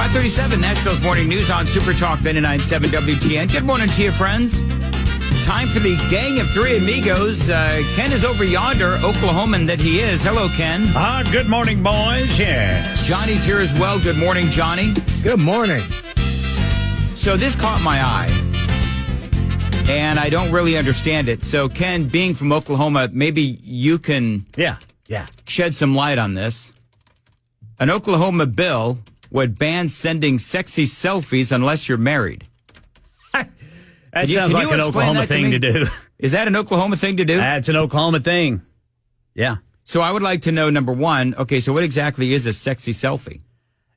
537, Nashville's Morning News on Super Talk 99.7 WTN. Good morning to you, friends. Time for the gang of three amigos. Ken is over yonder, Oklahoman that he is. Hello, Ken. Good morning, boys. Yes. Johnny's here as well. Good morning, Johnny. Good morning. So this caught my eye, and I don't really understand it. So, Ken, being from Oklahoma, maybe you can shed some light on this. An Oklahoma bill would ban sending sexy selfies unless you're married. That sounds like an Oklahoma thing to do. Is that an Oklahoma thing to do? That's an Oklahoma thing. Yeah. So I would like to know, number one, okay, so what exactly is a sexy selfie?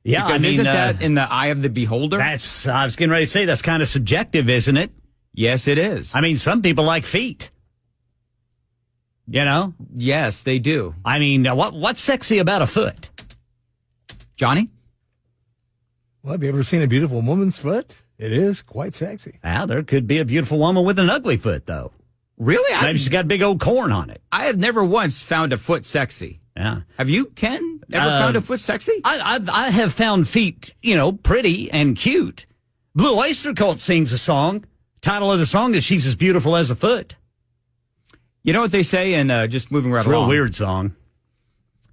Yeah, because isn't that in the eye of the beholder? I was getting ready to say, that's kind of subjective, isn't it? Yes, it is. I mean, some people like feet. You know? Yes, they do. I mean, what's sexy about a foot? Johnny? Well, have you ever seen a beautiful woman's foot? It is quite sexy. Well, there could be a beautiful woman with an ugly foot, though. Really? Maybe she's got big old corn on it. I have never once found a foot sexy. Yeah. Have you, Ken, ever found a foot sexy? I have found feet, pretty and cute. Blue Oyster Cult sings a song. Title of the song is She's as Beautiful as a Foot. You know what they say, and just moving right along. It's a real weird song.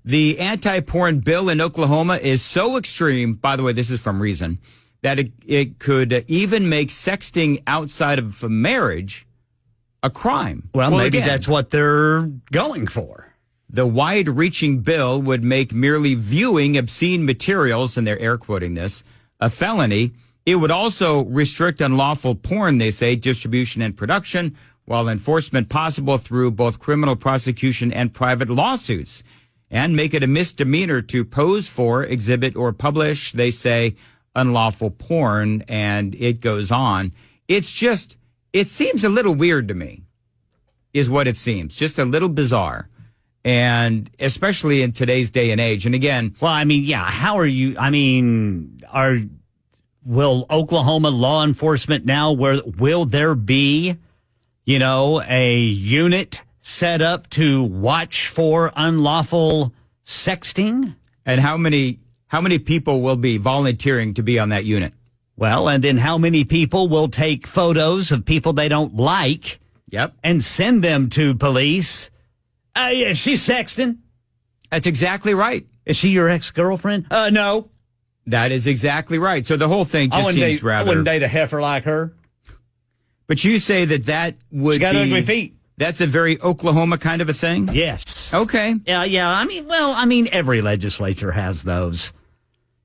The anti-porn bill in Oklahoma is so extreme, by the way, this is from Reason, that it could even make sexting outside of a marriage a crime. Well, maybe that's what they're going for. The wide-reaching bill would make merely viewing obscene materials, and they're air quoting this, a felony. It would also restrict unlawful porn, they say, distribution and production, while enforcement possible through both criminal prosecution and private lawsuits, and make it a misdemeanor to pose for, exhibit, or publish, they say, unlawful porn, and it goes on. It's just, it seems a little weird to me, is what it seems. Just a little bizarre. And especially in today's day and age. And again... Well, I mean, yeah, how are you... I mean, will Oklahoma law enforcement now, will there be, a unit set up to watch for unlawful sexting? And how many people will be volunteering to be on that unit? Well, and then how many people will take photos of people they don't like? Yep. And send them to police? Yeah, she's sexting. That's exactly right. Is she your ex-girlfriend? No. That is exactly right. So the whole thing just seems rather... I wouldn't date a heifer like her. But you say that would She's got ugly feet. That's a very Oklahoma kind of a thing? Yes. Okay. Yeah. I mean, every legislature has those.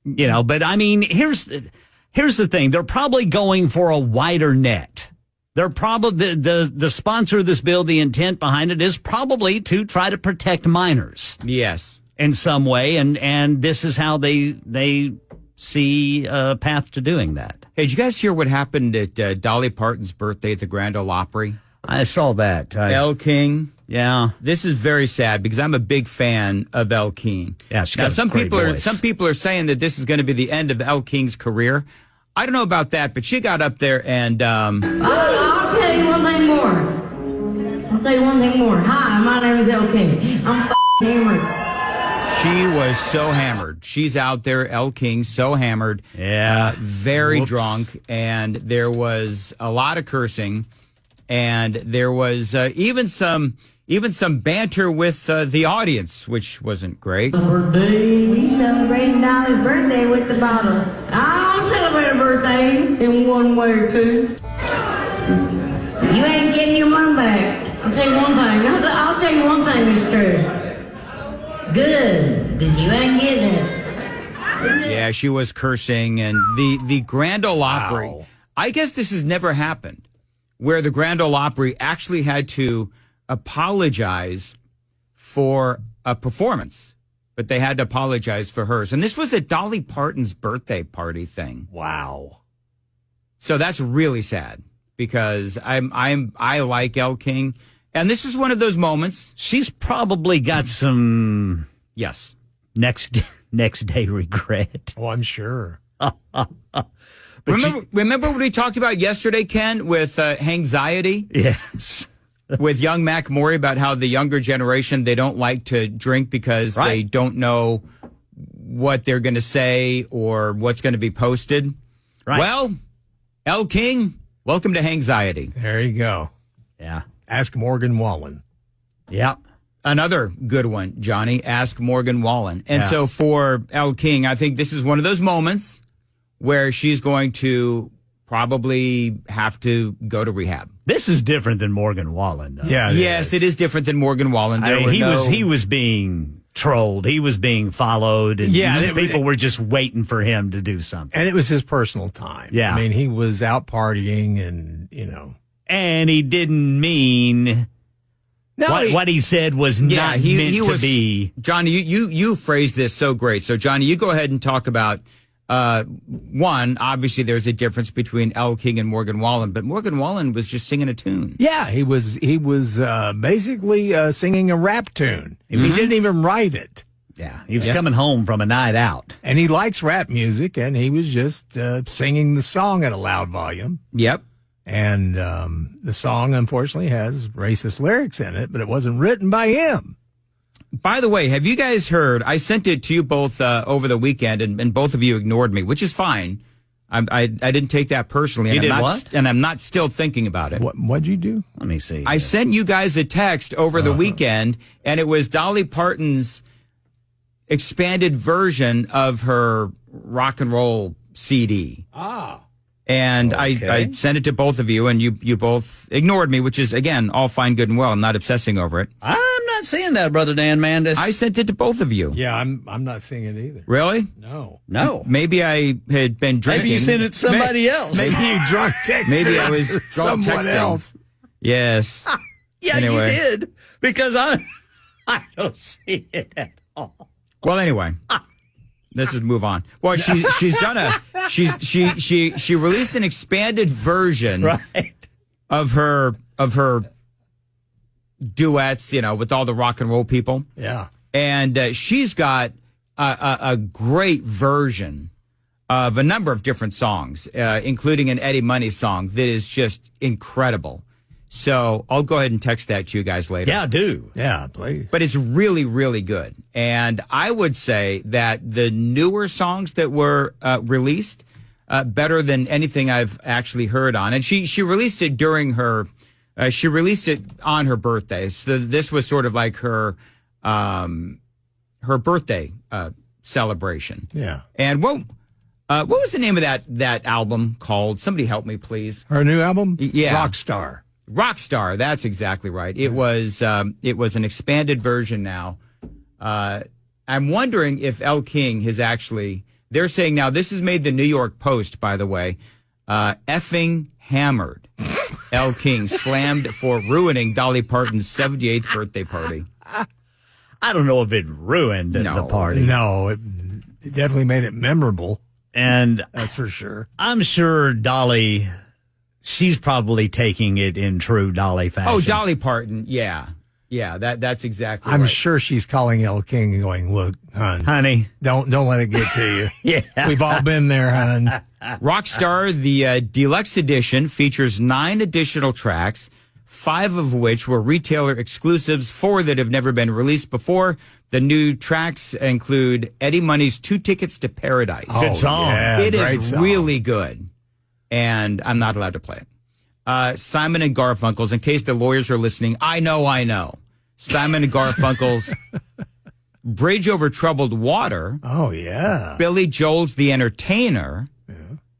But I mean, here's the thing. They're probably going for a wider net. They're probably the sponsor of this bill, the intent behind it is probably to try to protect minors. Yes. In some way, and this is how they see a path to doing that. Hey, did you guys hear what happened at Dolly Parton's birthday at the Grand Ole Opry? I saw that. Elle King. Yeah. This is very sad because I'm a big fan of Elle King. Yeah, now, some people are saying that this is going to be the end of Elle King's career. I don't know about that, but she got up there and I'll tell you one thing more. Hi, my name is Elle King. I'm hammered. She was so hammered. She's out there, Elle King, so hammered. Yeah. Very drunk, and there was a lot of cursing, and there was even some banter with the audience, which wasn't great. Birthday. We celebrating Dolly's birthday with the bottle. I don't celebrate a birthday in one way or two. You ain't getting your money back. I'll tell you one thing is true. Good, because you ain't getting it. Yeah, she was cursing, and the Grand Ole Opry. Wow. I guess this has never happened, where the Grand Ole Opry actually had to apologize for a performance, but they had to apologize for hers. And this was at Dolly Parton's birthday party thing. Wow. So that's really sad because I like Elle King, and this is one of those moments. She's probably got some next day regret. Oh, I'm sure. Remember what we talked about yesterday, Ken, with anxiety? Yes. With young Mac Maury about how the younger generation, they don't like to drink because they don't know what they're going to say or what's going to be posted. Right. Well, El King, welcome to Hangxiety. There you go. Yeah. Ask Morgan Wallen. Yep. Another good one, Johnny. Ask Morgan Wallen. And Yeah. so for El King, I think this is one of those moments where she's going to probably have to go to rehab. This is different than Morgan Wallen, though. Yeah. Yes, it is different than Morgan Wallen. I mean, he was being trolled. He was being followed, and people were just waiting for him to do something. And it was his personal time. Yeah. I mean, he was out partying and, And he didn't mean what he said was not meant to be. Johnny, you phrased this so great. So, Johnny, you go ahead and talk about one. Obviously, there's a difference between El King and Morgan Wallen, but Morgan Wallen was just singing a tune. Yeah, he was basically singing a rap tune. He didn't even write it. Yeah, he was coming home from a night out. And he likes rap music, and he was just singing the song at a loud volume. Yep. And the song, unfortunately, has racist lyrics in it, but it wasn't written by him. By the way, have you guys heard? I sent it to you both over the weekend, and both of you ignored me, which is fine. I didn't take that personally. And You did what? And I'm not still thinking about it. What'd you do? Let me see. I sent you guys a text over the weekend, and it was Dolly Parton's expanded version of her rock and roll CD. And Okay. I sent it to both of you, and you both ignored me, which is, again, all fine, good, and well. I'm not obsessing over it. I'm not seeing that, Brother Dan Mandis. I sent it to both of you. Yeah, I'm not seeing it either. Really? No. No. Maybe I had been drinking. Maybe you sent it to somebody else. Maybe you drunk texted Maybe I was to drunk someone texting. else. Yes. Yeah, Anyway. you did. Because I don't see it at all. Well, anyway, let's just move on. Well, she's done she released an expanded version Right. of her duets, with all the rock and roll people. Yeah. And she's got a great version of a number of different songs, including an Eddie Money song that is just incredible. So I'll go ahead and text that to you guys later. Yeah, do. Yeah, please. But it's really, really good. And I would say that the newer songs that were released, better than anything I've actually heard on. And she released it during she released it on her birthday. So this was sort of like her birthday celebration. Yeah. And what was the name of that album called? Somebody help me, please. Her new album? Yeah. Rockstar. Rockstar, that's exactly right. It was an expanded version now. I'm wondering if El King has actually, they're saying now, this has made the New York Post, by the way, effing hammered. El King slammed for ruining Dolly Parton's 78th birthday party. I don't know if it ruined the party. No, it definitely made it memorable. And That's for sure. I'm sure Dolly, she's probably taking it in true Dolly fashion. Oh, Dolly Parton, yeah. Yeah, that's exactly I'm right. sure she's calling El King and going, "Look, hon, Honey. don't let it get to you. Yeah. We've all been there, hon." Rockstar, the deluxe edition, features 9 additional tracks, 5 of which were retailer exclusives, 4 that have never been released before. The new tracks include Eddie Money's 2 Tickets to Paradise. Good song. Yeah, It great is song. really good, and I'm not allowed to play it. Simon and Garfunkel's, in case the lawyers are listening, I know. Simon and Garfunkel's Bridge Over Troubled Water, Oh, yeah. Billy Joel's The Entertainer,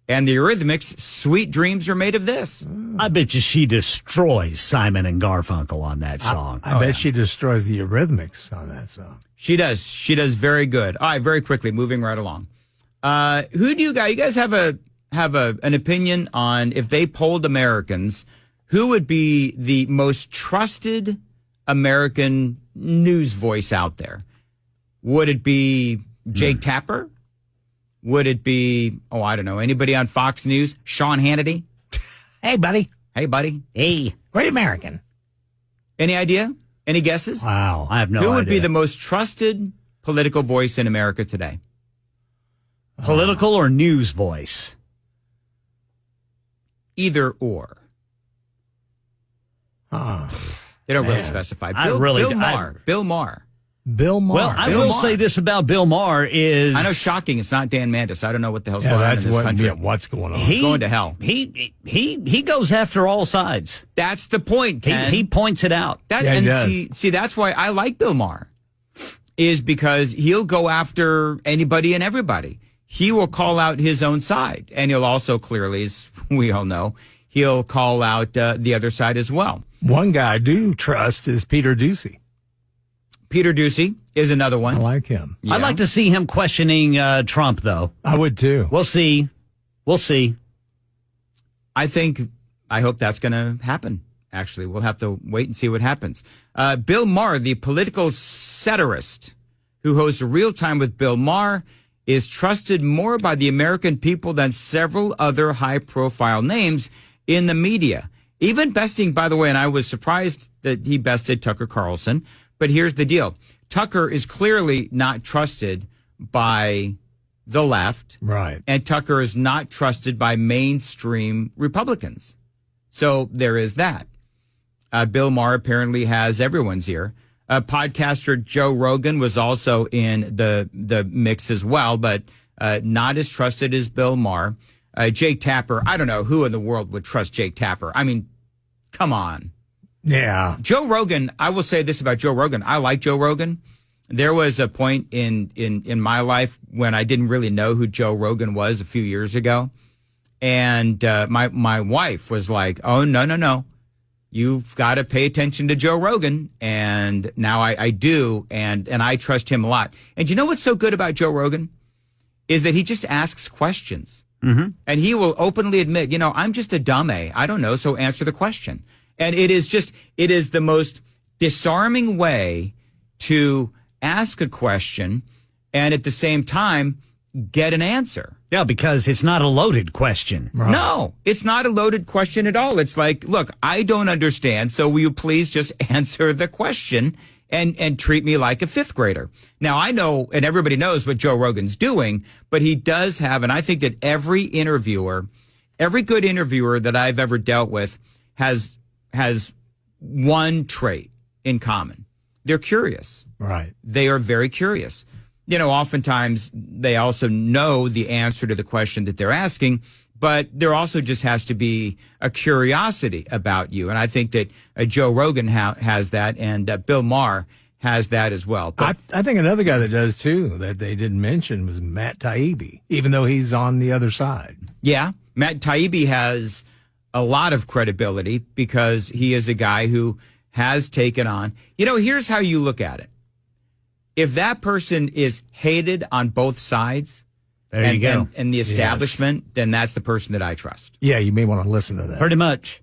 and the Eurythmics' Sweet Dreams Are Made of This. I bet you she destroys Simon and Garfunkel on that song. I bet she destroys the Eurythmics on that song. She does. She does very good. All right, very quickly, moving right along. Who do you guys have an opinion on, if they polled Americans, who would be the most trusted American news voice out there? Would it be Jake Tapper? Would it be, I don't know, anybody on Fox News? Sean Hannity? Hey, buddy. Hey, buddy. Hey. Great American. Any idea? Any guesses? Wow. I have no Who idea. would be the most trusted political voice in America today? Political or news voice? Either or. Oh, They don't really specify. I really- Bill Maher. Bill Maher. Bill Maher. Well, I will say this about Bill Maher is... I know, shocking. It's not Dan Mandis. I don't know what the hell's going on in this country. What's going on? He's going to hell. He goes after all sides. That's the point, Ken. He points it out. See, that's why I like Bill Maher, is because he'll go after anybody and everybody. He will call out his own side, and he'll also clearly, as we all know, he'll call out the other side as well. One guy I do trust is Peter Doocy. Peter Doocy is another one. I like him. Yeah. I'd like to see him questioning Trump, though. I would, too. We'll see. I hope that's going to happen, actually. We'll have to wait and see what happens. Bill Maher, the political satirist who hosts Real Time with Bill Maher, is trusted more by the American people than several other high-profile names in the media. Even besting, by the way, and I was surprised that he bested Tucker Carlson, but here's the deal. Tucker is clearly not trusted by the left. Right. And Tucker is not trusted by mainstream Republicans. So there is that. Bill Maher apparently has everyone's ear. Podcaster Joe Rogan was also in the mix as well, but not as trusted as Bill Maher. Jake Tapper, I don't know who in the world would trust Jake Tapper. I mean, come on. Yeah. Joe Rogan, I will say this about Joe Rogan. I like Joe Rogan. There was a point in my life when I didn't really know who Joe Rogan was a few years ago. And my wife was like, oh, no. You've got to pay attention to Joe Rogan. And now I do. And I trust him a lot. And you know what's so good about Joe Rogan? Is that he just asks questions. Mm-hmm. And he will openly admit, I'm just a dumb A. I don't know. So answer the question. And it is the most disarming way to ask a question and at the same time get an answer. Yeah, because it's not a loaded question. Right. No, it's not a loaded question at all. It's like, look, I don't understand, so will you please just answer the question and treat me like a fifth grader? Now, I know, and everybody knows what Joe Rogan's doing, but he does have, and I think that every good interviewer that I've ever dealt with has one trait in common. They're curious. Right. They are very curious. Oftentimes they also know the answer to the question that they're asking, but there also just has to be a curiosity about you. And I think that Joe Rogan has that, and Bill Maher has that as well. But I think another guy that does too, that they didn't mention, was Matt Taibbi, even though he's on the other side. yeah, Matt Taibbi has a lot of credibility because he is a guy who has taken on, here's how you look at it. If that person is hated on both sides there you go. And the establishment, then that's the person that I trust. Yeah, you may want to listen to that. Pretty much.